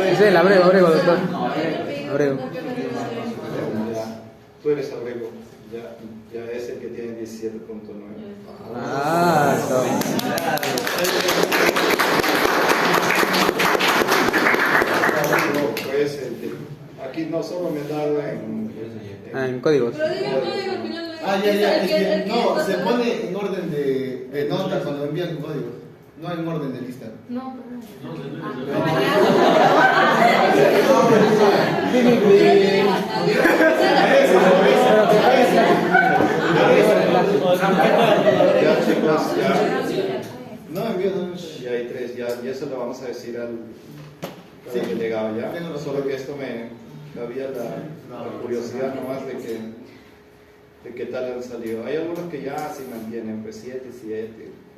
D: Ese es el abrego, doctor. Abrego.
A: Ya, tú eres Abrego, ya es el que tiene 17.9. Pues aquí no solo me he dado
D: En códigos.
F: Pero diga el código al final.
E: Ya. Es que no, se pone en orden de notas cuando envían códigos. No en orden de lista.
F: No,
A: ya chicos, ya
E: No.
A: hay 3, ya eso lo vamos a decir al delegado ya. Solo que esto me había la curiosidad nomás de qué tal han salido. Hay algunos que ya se mantienen, pues 7,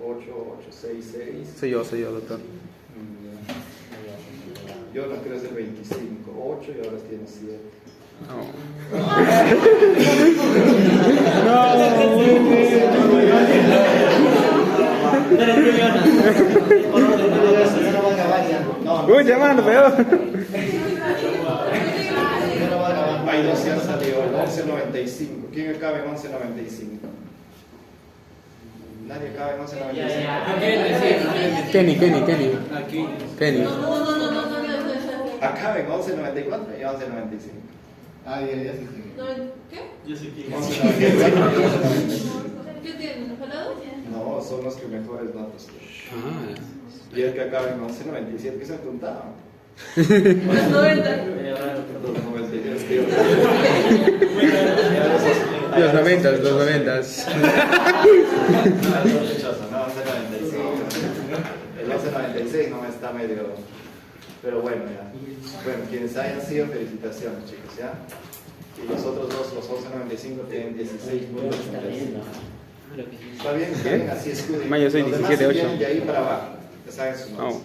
A: 8, 6, 6.
D: Soy yo, doctor.
A: Yo no creo es el 25, 8 y ahora tiene 7.
D: Uy, llamando, peor.
A: Hay dos que han salido, el 11.95. ¿Quién acaba en 11.95? Nadie acaba en 11.95.
D: Kenny.
F: no.
A: Acaba en 11.94 y 11.95.
E: Ya sí.
F: ¿Qué?
B: Yo sé quién
A: 11.95.
F: ¿Qué tienen? ¿Jalados?
A: No, son los que mejores notas. Y el que acaba en 11.97, ¿qué se apuntaba?
F: Los 90.
A: Los 93, tío.
D: Los 90.
A: No, 11.95. El 11.96 no está medio. Pero bueno, ya. Bueno, quienes hayan sido, felicitaciones, chicos, ¿ya? Y los otros dos, los 11.95, tienen 16.85. ¿Está bien? ¿Está bien? Así escuden.
D: Ma, yo soy
A: Los demás
D: 17.8.
A: vienen de ahí para abajo. Ya saben su nombre.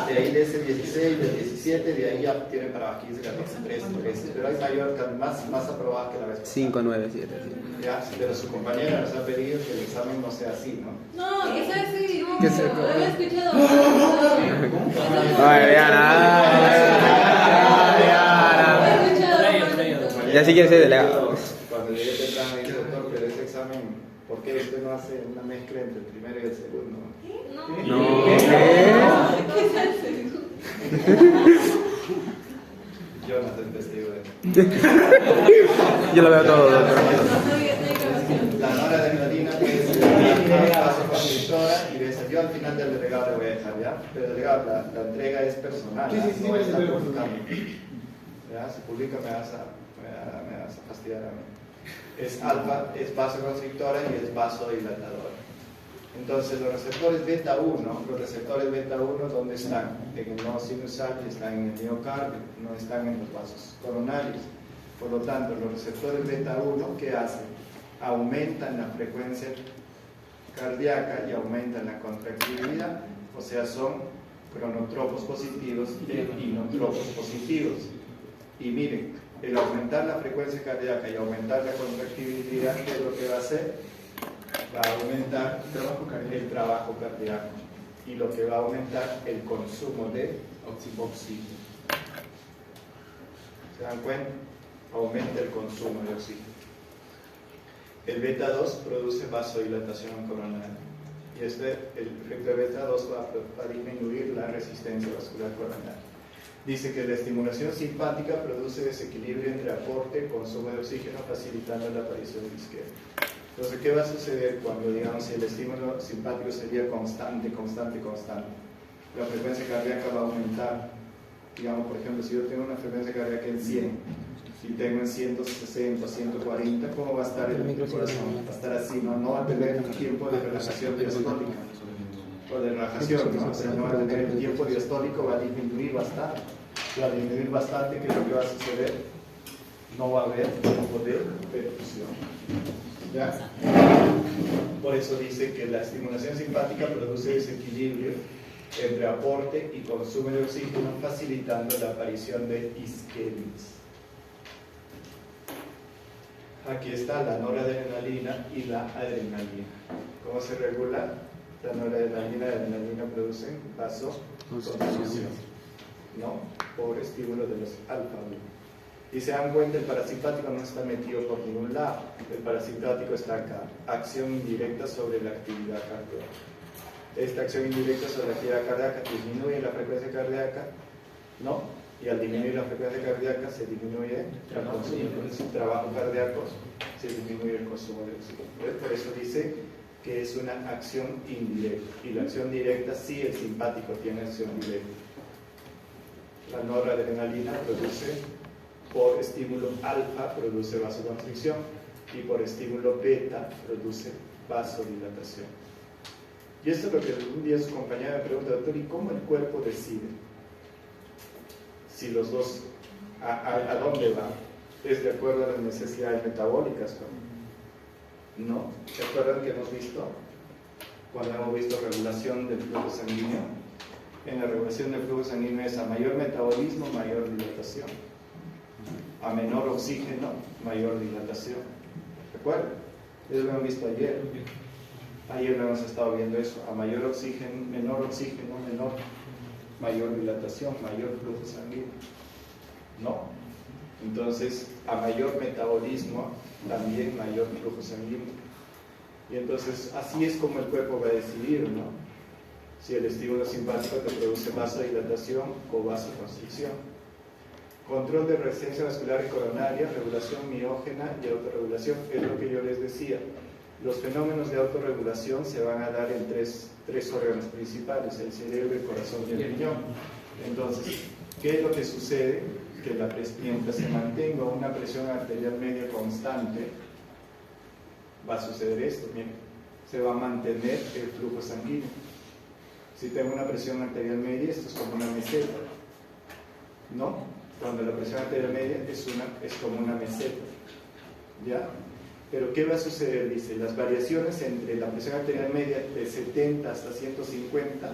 A: De ahí de ese 16, del 17, de ahí ya tienen para abajo 15, 14, 13, 13. Pero hay mayor, más aprobada que la vez pasada.
D: 5, 9, 7.
A: Ya, pero su compañera nos ha pedido que el examen no sea así, ¿no?
F: No, que sea así. No,
D: ¿Qué es eso?
F: había escuchado.
D: Ay, Diana. Ya sí quiere ser delegado.
A: Cuando llegué temprano me dice, doctor, pero ese examen, ¿por qué usted no hace una mezcla entre el primero y el segundo?
F: No.
D: No.
F: ¿Qué es el segundo?
D: Yo lo veo todo.
F: No sabía, no hay grabación.
A: La noradrenalina puede ser una vasoconstrictora y ves, yo al final del delegado le voy a dejar, ¿ya? Pero el delegado, la entrega es personal,
E: Sí,
A: ¿ya?
E: sí, sí,
A: No
E: sí,
A: está
E: sí, sí.
A: publicando. ¿Ya? Si publica me vas a fastidiar a mí. Es alfa, es vasoconstrictora y es vasodilatadora. Entonces los receptores beta 1, ¿dónde están? En el nodo sinusal, están en el miocardio, no están en los vasos coronarios. Por lo tanto, los receptores beta 1, ¿qué hacen? Aumentan la frecuencia cardíaca y aumentan la contractibilidad, o sea, son cronotropos positivos e inotropos positivos. Y miren, el aumentar la frecuencia cardíaca y aumentar la contractibilidad, ¿qué es lo que va a hacer? Va a aumentar el trabajo cardíaco y lo que va a aumentar el consumo de oxígeno. ¿Se dan cuenta? Aumenta el consumo de oxígeno. El beta 2 produce vasodilatación coronaria y el efecto de beta 2 va a disminuir la resistencia vascular coronaria. Dice que la estimulación simpática produce desequilibrio entre aporte y consumo de oxígeno, facilitando la aparición de isquemia. Entonces, ¿qué va a suceder cuando, digamos, el estímulo simpático sería constante? La frecuencia cardíaca va a aumentar. Digamos, por ejemplo, si yo tengo una frecuencia cardíaca en 100 y tengo en 160, 140, ¿cómo va a estar el corazón? Va a estar así, ¿no? Va a tener un tiempo de relajación diastólica o de relajación, ¿no? O sea, no va a tener el tiempo diastólico, va a disminuir bastante. Va a disminuir bastante, ¿qué es lo que va a suceder? No va a haber tiempo de perfusión. ¿Ya? Por eso dice que la estimulación simpática produce desequilibrio entre aporte y consumo de oxígeno, facilitando la aparición de isquemias. Aquí está la noradrenalina y la adrenalina. ¿Cómo se regula? La noradrenalina y la adrenalina producen vasoconstricción, ¿no? Por estímulo de los alfa-1. Y se dan cuenta, el parasimpático no está metido por ningún lado. El parasimpático está acá. Acción indirecta sobre la actividad cardíaca. Esta acción indirecta sobre la actividad cardíaca disminuye la frecuencia cardíaca, ¿no? Y al disminuir la frecuencia cardíaca se disminuye el trabajo cardíaco, se disminuye el consumo de oxígeno. Por eso dice que es una acción indirecta. Y la acción directa, sí, el simpático tiene acción directa. La noradrenalina produce, por estímulo alfa, produce vasoconstricción y por estímulo beta produce vasodilatación. Y esto es lo que un día su compañera me pregunta, doctor, ¿y cómo el cuerpo decide si los dos, a dónde van? ¿Es de acuerdo a las necesidades metabólicas? ¿No? ¿Se acuerdan que hemos visto? Cuando hemos visto regulación del flujo sanguíneo, en la regulación del flujo sanguíneo es a mayor metabolismo, mayor dilatación. A menor oxígeno, mayor dilatación. ¿De acuerdo? Eso lo hemos visto ayer. Ayer lo hemos estado viendo eso. A mayor oxígeno, mayor dilatación, mayor flujo sanguíneo. ¿No? Entonces, a mayor metabolismo, también mayor flujo sanguíneo. Y entonces, así es como el cuerpo va a decidir, ¿no? Si el estímulo simpático te produce vasodilatación o vasoconstricción. Control de resistencia vascular y coronaria, regulación miógena y autorregulación, es lo que yo les decía. Los fenómenos de autorregulación se van a dar en tres órganos principales, el cerebro, el corazón y el riñón. Entonces, ¿qué es lo que sucede? Que mientras se mantenga una presión arterial media constante, va a suceder esto, miren, se va a mantener el flujo sanguíneo. Si tengo una presión arterial media, esto es como una meseta, ¿no? Cuando la presión arterial media es como una meseta, ¿ya? Pero ¿qué va a suceder? Dice, las variaciones entre la presión arterial media de 70 hasta 150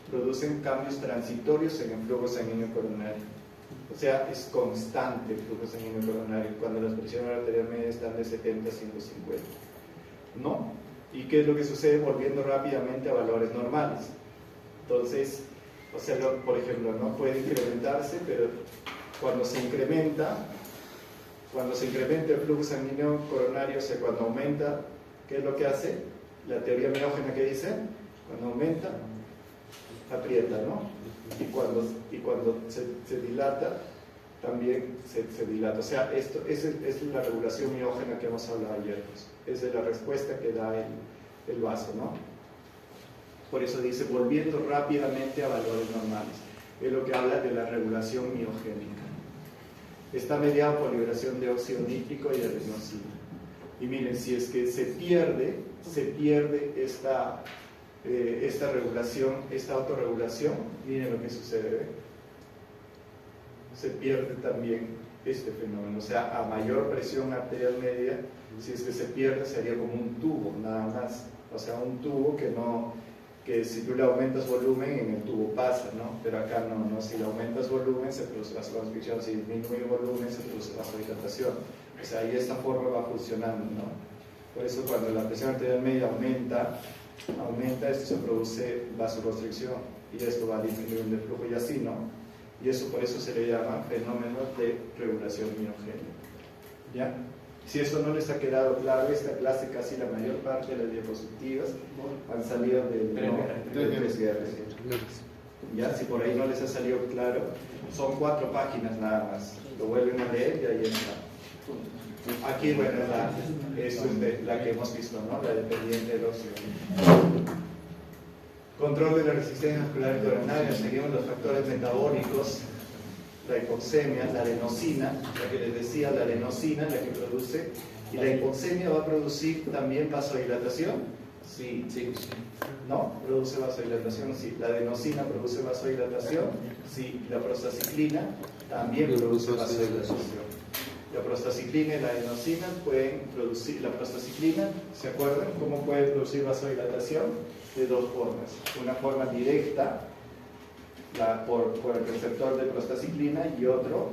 A: producen cambios transitorios en el flujo sanguíneo coronario. O sea, es constante el flujo sanguíneo coronario cuando las presiones arteriales medias están de 70 a 150, ¿no? ¿Y qué es lo que sucede? Volviendo rápidamente a valores normales. Entonces, o sea, por ejemplo, no puede incrementarse, pero cuando se incrementa el flujo sanguíneo coronario, o sea, cuando aumenta, ¿qué es lo que hace? La teoría miógena que dice, cuando aumenta, aprieta, ¿no? Y cuando se dilata, también se dilata. O sea, esto es la regulación miógena que hemos hablado ayer. Pues. Esa es la respuesta que da el vaso, ¿no? Por eso dice, volviendo rápidamente a valores normales. Es lo que habla de la regulación miogénica. Está mediado por liberación de óxido nítrico y adenosina. Y miren, si es que se pierde esta regulación, esta autorregulación, miren lo que sucede, ¿ve? Se pierde también este fenómeno. O sea, a mayor presión arterial media, si es que se pierde, sería como un tubo, nada más. O sea, un tubo que si tú le aumentas volumen, en el tubo pasa, ¿no? Pero acá no. Si le aumentas volumen, se produce vasoconstricción. Si disminuye volumen, se produce vasodilatación. O sea, ahí de esta forma va funcionando, ¿no? Por eso cuando la presión arterial media aumenta, esto se produce vasoconstricción y esto va disminuyendo el flujo y así, ¿no? Y eso por eso se le llama fenómeno de regulación miogénica. ¿Ya? Si eso no les ha quedado claro, esta clase casi la mayor parte de las diapositivas han salido del 3GR. ¿Ya? Si por ahí no les ha salido claro, son 4 páginas nada más. Lo vuelven a leer y ahí está. Aquí, bueno, esto es la que hemos visto, ¿no? La dependiente del óxido. Control de la resistencia muscular coronaria, seguimos los factores metabólicos, la hipoxemia, la adenosina, la que les decía, la adenosina, la que produce, y la hipoxemia va a producir también vasodilatación. Sí. ¿No? ¿Produce vasodilatación? Sí. La adenosina produce vasodilatación. Sí. La prostaciclina también produce vasodilatación. La prostaciclina y la adenosina pueden producir, la prostaciclina, ¿se acuerdan cómo puede producir vasodilatación? De 2 formas. Una forma directa, por el receptor de prostaciclina, y otro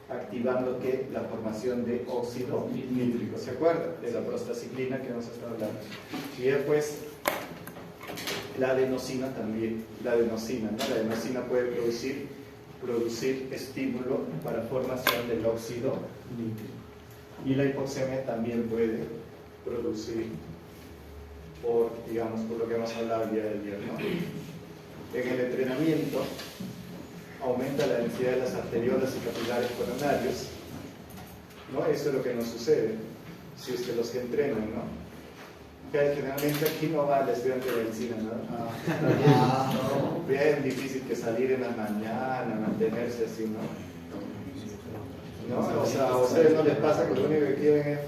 A: activando la formación de óxido nítrico. ¿Se acuerdan? De la prostaciclina que hemos estado hablando. Y después la adenosina también, la adenosina, ¿no? La adenosina puede producir estímulo para formación del óxido nítrico. Y la hipoxemia también puede producir por lo que hemos hablado el día de ayer, ¿no? En el entrenamiento aumenta la densidad de las arteriolas y capilares coronarios, ¿no? Eso es lo que nos sucede si es que los que entrenan, ¿no? Generalmente aquí no va el estudiante de medicina, ¿no? Bien difícil que salir en la mañana, mantenerse así, ¿no? O sea, a ustedes no les pasa que lo único que quieren es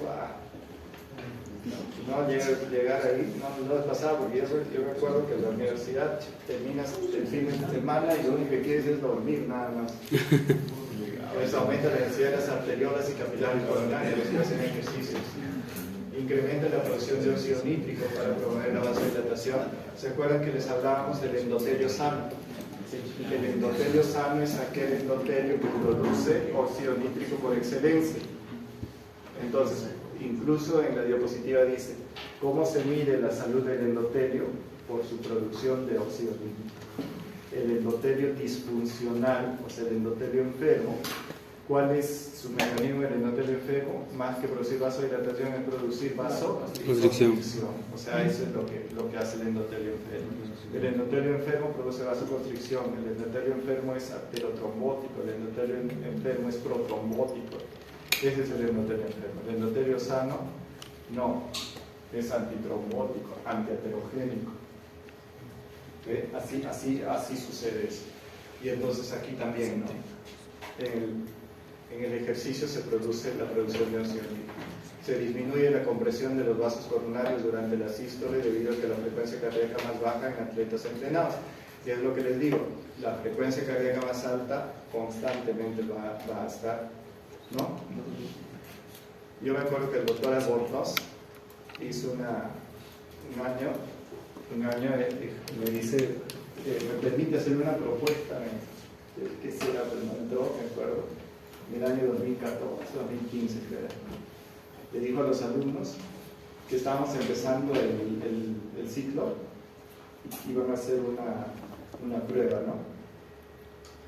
A: llegar ahí, no les pasaba, porque yo recuerdo que en la universidad terminas el fin de semana y lo único que quieres es dormir, nada más. Eso aumenta la densidad de las arteriolas y capilares coronarios que hacen ejercicios. Incrementa la producción de óxido nítrico para promover la vasodilatación. ¿Se acuerdan que les hablábamos del endotelio sano? El endotelio sano es aquel endotelio que produce óxido nítrico por excelencia. Entonces, incluso en la diapositiva dice, ¿cómo se mide la salud del endotelio? Por su producción de óxido nítrico. El endotelio disfuncional, o sea, el endotelio enfermo, ¿cuál es su mecanismo del endotelio enfermo? Más que producir vasodilatación, es producir vasoconstricción. O sea, eso es lo que hace el endotelio enfermo. El endotelio enfermo produce vasoconstricción, el endotelio enfermo es arterotrombótico, el endotelio enfermo es protrombótico. Ese es el endotelio enfermo. El endotelio sano, no, es antitrombótico, antiaterogénico. Así sucede eso. Y entonces aquí también, ¿no? En el ejercicio se produce la producción de óxido nítrico. Se disminuye la compresión de los vasos coronarios durante la sístole debido a que la frecuencia cardíaca más baja en atletas entrenados. Y es lo que les digo, la frecuencia cardíaca más alta constantemente va a estar, ¿no? Yo me acuerdo que el doctor Albornoz hizo un año me dice, me permite hacer una propuesta, que será, pero no entró, me acuerdo, en el año 2014, 2015 creo. Le dijo a los alumnos que estábamos empezando el ciclo y iban a hacer una prueba, ¿no?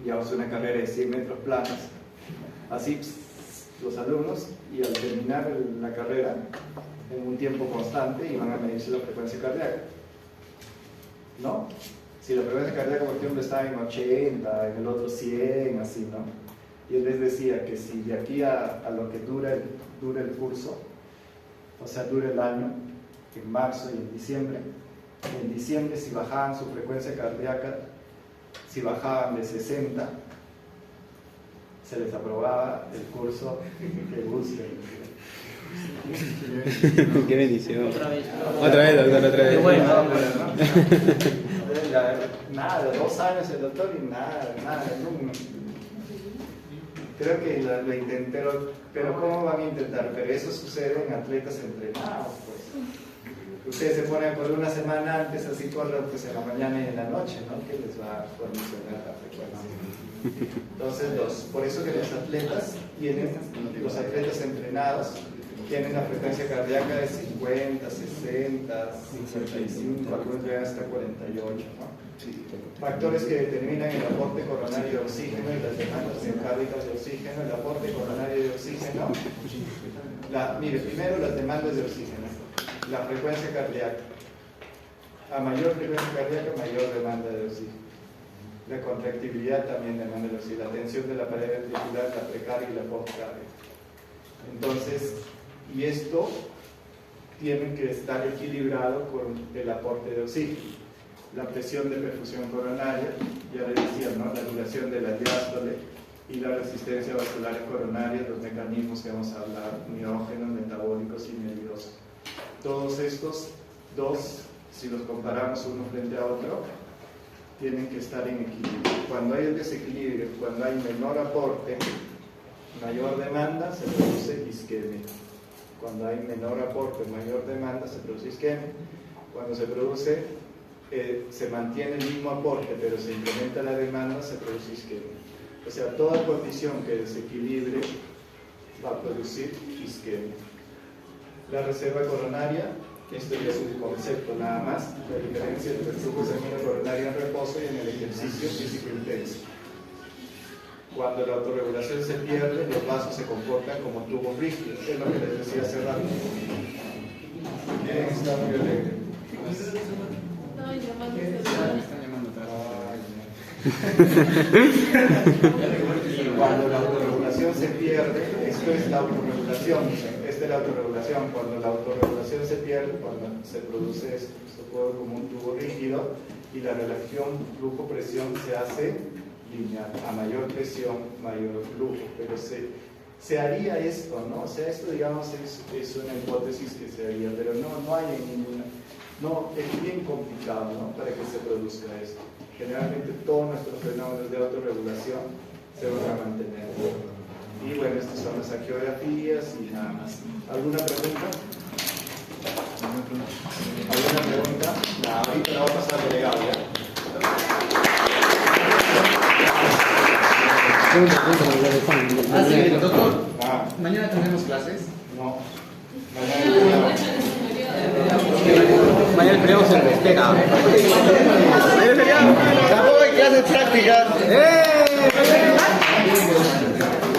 A: Llevamos una carrera de 100 metros planos, así los alumnos, y al terminar la carrera, en un tiempo constante, iban a medirse la frecuencia cardíaca, ¿no? Si la frecuencia cardíaca, por ejemplo, estaba en 80, en el otro 100, así, ¿no? Y él les decía que si de aquí a lo que dura el curso, o sea, dura el año, en marzo y en diciembre si bajaban su frecuencia cardíaca, si bajaban de 60, se les aprobaba el curso que busquen.
D: Qué bendición.
B: Otra vez.
D: Otra vez, doctor, otra vez.
B: Qué bueno.
A: Nada, 2 años el doctor y nada. Creo que lo intenté, pero ¿cómo van a intentar? Pero eso sucede en atletas entrenados, pues. Ustedes se ponen por una semana antes, así corren pues en la mañana y en la noche, ¿no? Que les va a condicionar la frecuencia. Entonces, por eso que los atletas entrenados tienen la frecuencia cardíaca de 50, 60, 55, algunos llegan hasta 48, ¿no? Factores que determinan el aporte coronario de oxígeno y las demandas miocárdicas de oxígeno. El aporte coronario de oxígeno, mire, primero las demandas de oxígeno, la frecuencia cardíaca. A mayor frecuencia cardíaca, mayor demanda de oxígeno. La contractibilidad también demanda de oxígeno, la tensión de la pared ventricular, la precardia y la postcardia. Entonces, y esto tiene que estar equilibrado con el aporte de oxígeno. La presión de perfusión coronaria, ya le decía, ¿no? La duración de la diástole y la resistencia vascular coronaria, los mecanismos que vamos a hablar, miógenos, metabólicos y nerviosos. Todos estos dos, si los comparamos uno frente a otro, tienen que estar en equilibrio. Cuando hay el desequilibrio, cuando hay menor aporte, mayor demanda, se produce isquemia. Cuando hay menor aporte, mayor demanda, se produce isquemia. Cuando se produce se mantiene el mismo aporte pero se incrementa la demanda, se produce isquemia. O sea, toda condición que desequilibre va a producir isquemia. La reserva coronaria, esto ya es un concepto nada más, la diferencia entre el flujo sanguíneo coronario en reposo y en el ejercicio físico intenso. Cuando la autorregulación se pierde, los vasos se comportan como tubos rígidos, es lo que les decía hace rato. Miren, está muy alegre.
F: No, llamando
A: Cuando la autorregulación se pierde, esto es la autorregulación, esta es la autorregulación. Cuando la autorregulación se pierde, cuando se produce esto como un tubo rígido y la relación flujo-presión se hace lineal. A mayor presión, mayor flujo, pero se haría esto, ¿no? O sea, esto digamos es una hipótesis que se haría, pero no hay ninguna. No, es bien complicado, ¿no? Para que se produzca esto. Generalmente todos nuestros fenómenos de autorregulación se van a mantener. Y bueno, estas son las angiografías y nada más. ¿Alguna pregunta? ¿Alguna pregunta? No, ahorita la voy a pasar al delegado, ¿ya?
E: Sí, doctor.
A: Ah,
E: ¿Mañana tenemos clases?
A: no. Mañana
D: Mañana el feriado se respeta. Mañana el feriado.
E: Tampoco hay clases prácticas.